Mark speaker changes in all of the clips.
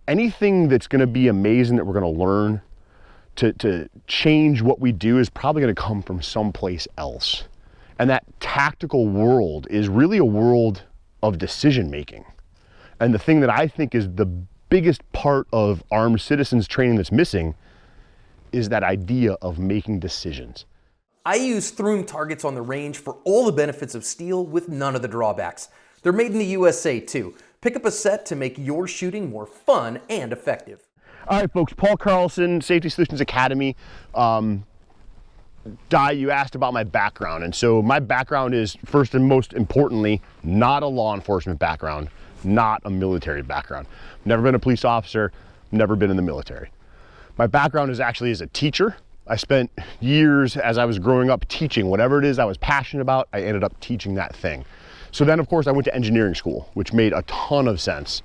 Speaker 1: anything that's going to be amazing that we're going to learn to change what we do is probably going to come from someplace else. And that tactical world is really a world of decision making. And the thing that I think is the biggest part of armed citizens training that's missing is that idea of making decisions.
Speaker 2: I use Throom targets on the range for all the benefits of steel with none of the drawbacks. They're made in the USA too. Pick up a set to make your shooting more fun and effective.
Speaker 1: All right, folks, Paul Carlson, Safety Solutions Academy. Di, you asked about my background. And so my background is, first and most importantly, not a law enforcement background, not a military background. Never been a police officer, never been in the military. My background is actually as a teacher. I spent years as I was growing up teaching whatever it is I was passionate about. I ended up teaching that thing. So then, of course, I went to engineering school, which made a ton of sense.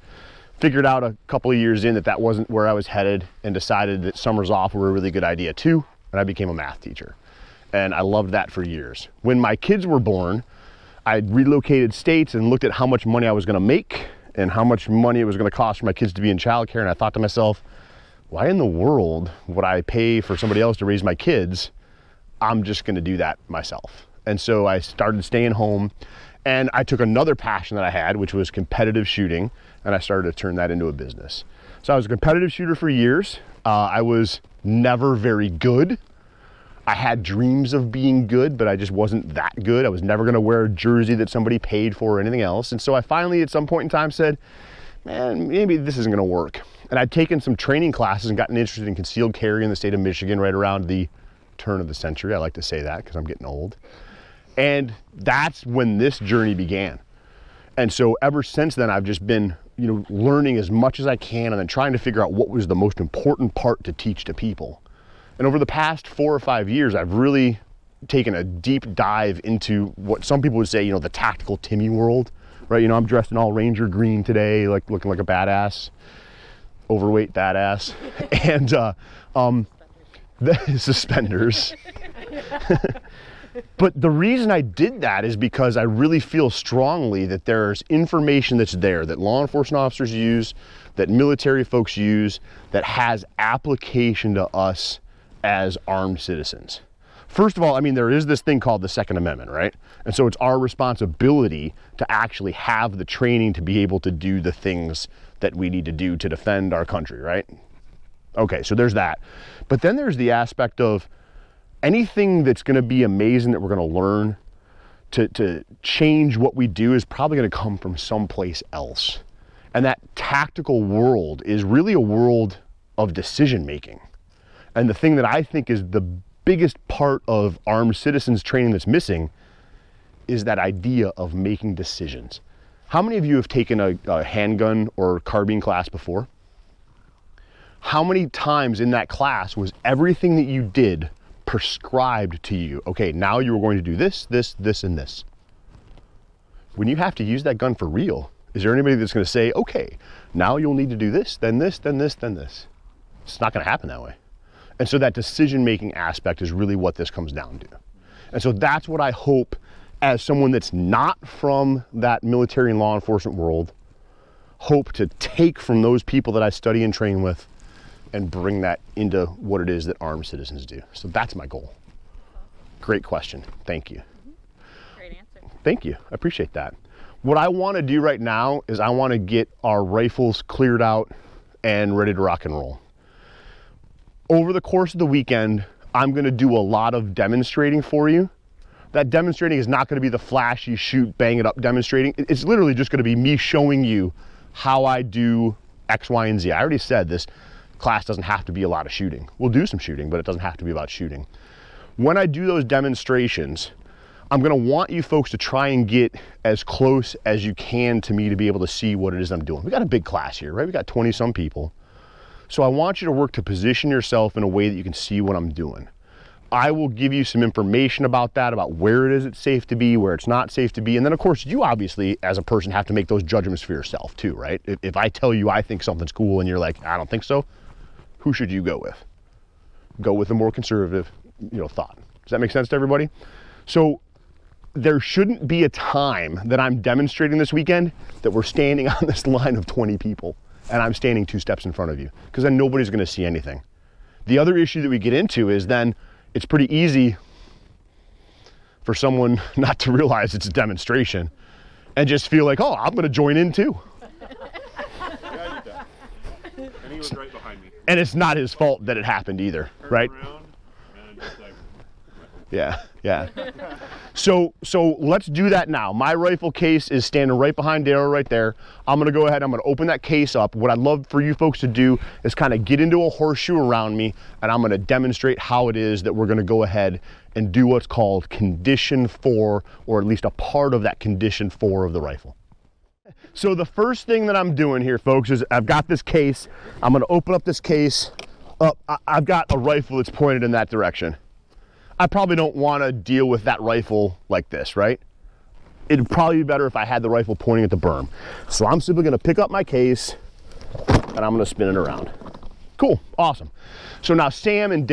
Speaker 1: Figured out a couple of years in that that wasn't where I was headed, and decided that summers off were a really good idea too, and I became a math teacher. And I loved that for years. When my kids were born, I relocated states and looked at how much money I was gonna make and how much money it was gonna cost for my kids to be in childcare, and I thought to myself, why in the world would I pay for somebody else to raise my kids? I'm just gonna do that myself. And so I started staying home, and I took another passion that I had, which was competitive shooting, and I started to turn that into a business. So I was a competitive shooter for years. I was never very good. I had dreams of being good, but I just wasn't that good. I was never gonna wear a jersey that somebody paid for or anything else. And so I finally, at some point in time, said, man, maybe this isn't gonna work. And I'd taken some training classes and gotten interested in concealed carry in the state of Michigan right around the turn of the century. I like to say that because I'm getting old. And that's when this journey began. And so ever since then, I've just been, learning as much as I can and then trying to figure out what was the most important part to teach to people. And over the past 4 or 5 years, I've really taken a deep dive into what some people would say, the tactical Timmy world, right? I'm dressed in all Ranger green today, like looking like a badass, overweight badass, and the suspenders. But the reason I did that is because I really feel strongly that there's information that's there that law enforcement officers use, that military folks use, that has application to us as armed citizens. First of all, there is this thing called the Second Amendment, right? And so it's our responsibility to actually have the training to be able to do the things that we need to do to defend our country, right? Okay, so there's that. But then there's the aspect of anything that's gonna be amazing that we're gonna learn to change what we do is probably gonna come from someplace else. And that tactical world is really a world of decision making. And the thing that I think is the biggest part of armed citizens training that's missing is that idea of making decisions. How many of you have taken a handgun or carbine class before? How many times in that class was everything that you did prescribed to you? Okay, now you are going to do this, this, this, and this. When you have to use that gun for real, is there anybody that's going to say, okay, now you'll need to do this, then this, then this, then this? It's not going to happen that way. And so that decision-making aspect is really what this comes down to. And so that's what I hope, as someone that's not from that military and law enforcement world, hope to take from those people that I study and train with and bring that into what it is that armed citizens do. So that's my goal. Great question. Thank you.
Speaker 3: Great answer.
Speaker 1: Thank you. I appreciate that. What I want to do right now is I want to get our rifles cleared out and ready to rock and roll. Over the course of the weekend, I'm going to do a lot of demonstrating for you. That demonstrating is not going to be the flashy shoot, bang it up demonstrating. It's literally just going to be me showing you how I do X, Y, and Z. I already said this class doesn't have to be a lot of shooting. We'll do some shooting, but it doesn't have to be about shooting. When I do those demonstrations, I'm going to want you folks to try and get as close as you can to me to be able to see what it is I'm doing. We got a big class here, right? We got 20 some people. So I want you to work to position yourself in a way that you can see what I'm doing. I will give you some information about that, about where it is it's safe to be, where it's not safe to be. And then of course, you obviously, as a person, have to make those judgments for yourself too, right? If I tell you I think something's cool and you're like, I don't think so, who should you go with? Go with a more conservative, thought. Does that make sense to everybody? So there shouldn't be a time that I'm demonstrating this weekend that we're standing on this line of 20 people and I'm standing 2 steps in front of you, because then nobody's gonna see anything. The other issue that we get into is then it's pretty easy for someone not to realize it's a demonstration and just feel like, oh, I'm gonna join in too.
Speaker 3: Yeah, I did that. And he was right behind me.
Speaker 1: And it's not his fault that it happened either, right?
Speaker 3: Around, and just like,
Speaker 1: Yeah, yeah. So let's do that now. My rifle case is standing right behind Daryl right there. I'm gonna go ahead, I'm gonna open that case up. What I'd love for you folks to do is kind of get into a horseshoe around me, and I'm gonna demonstrate how it is that we're gonna go ahead and do what's called condition 4, or at least a part of that condition 4 of the rifle. So the first thing that I'm doing here, folks, is I've got this case. I'm gonna open up this case. I've got a rifle that's pointed in that direction. I probably don't want to deal with that rifle like this, right? It'd probably be better if I had the rifle pointing at the berm. So I'm simply going to pick up my case and I'm going to spin it around. Cool, awesome. So now Sam and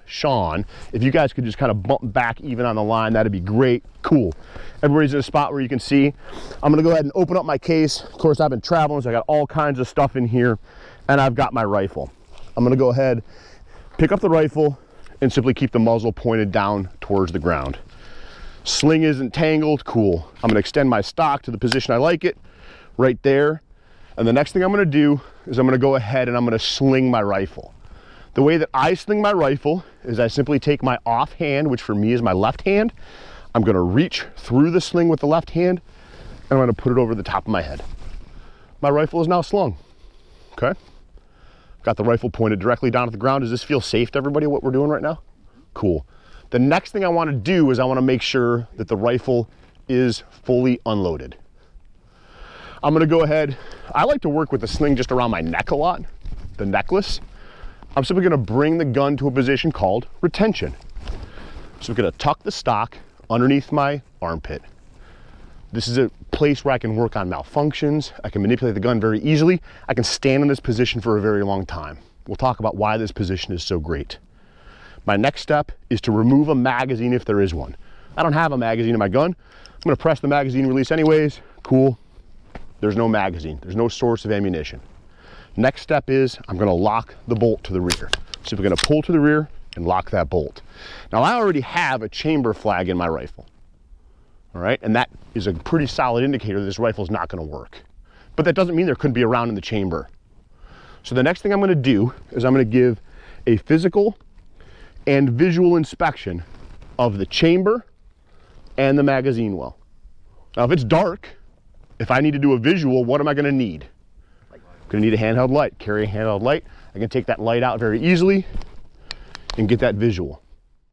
Speaker 1: Sean, if you guys could just kind of bump back even on the line, that'd be great. Cool. Everybody's in a spot where you can see. I'm going to go ahead and open up my case. Of course, I've been traveling, so I got all kinds of stuff in here, and I've got my rifle. I'm going to go ahead, pick up the rifle, and simply keep the muzzle pointed down towards the ground. Sling isn't tangled, cool. I'm gonna extend my stock to the position I like it, right there. And the next thing I'm gonna do is I'm gonna go ahead and I'm gonna sling my rifle. The way that I sling my rifle is I simply take my off hand, which for me is my left hand. I'm gonna reach through the sling with the left hand, and I'm gonna put it over the top of my head. My rifle is now slung, okay? Got the rifle pointed directly down at the ground. Does this feel safe to everybody, what we're doing right now? Cool. The next thing I want to do is I want to make sure that the rifle is fully unloaded. I'm going to go ahead. I like to work with the sling just around my neck a lot, the necklace. I'm simply going to bring the gun to a position called retention. So I'm going to tuck the stock underneath my armpit. This is a place where I can work on malfunctions. I can manipulate the gun very easily. I can stand in this position for a very long time. We'll talk about why this position is so great. My next step is to remove a magazine if there is one. I don't have a magazine in my gun. I'm gonna press the magazine release anyways. Cool. There's no magazine. There's no source of ammunition. Next step is I'm gonna lock the bolt to the rear. So we're gonna pull to the rear and lock that bolt. Now I already have a chamber flag in my rifle. All right, and that is a pretty solid indicator that this rifle is not going to work. But that doesn't mean there couldn't be a round in the chamber. So the next thing I'm going to do is I'm going to give a physical and visual inspection of the chamber and the magazine well. Now if it's dark, if I need to do a visual, what am I going to need? I'm going to need a handheld light. Carry a handheld light. I can take that light out very easily and get that visual.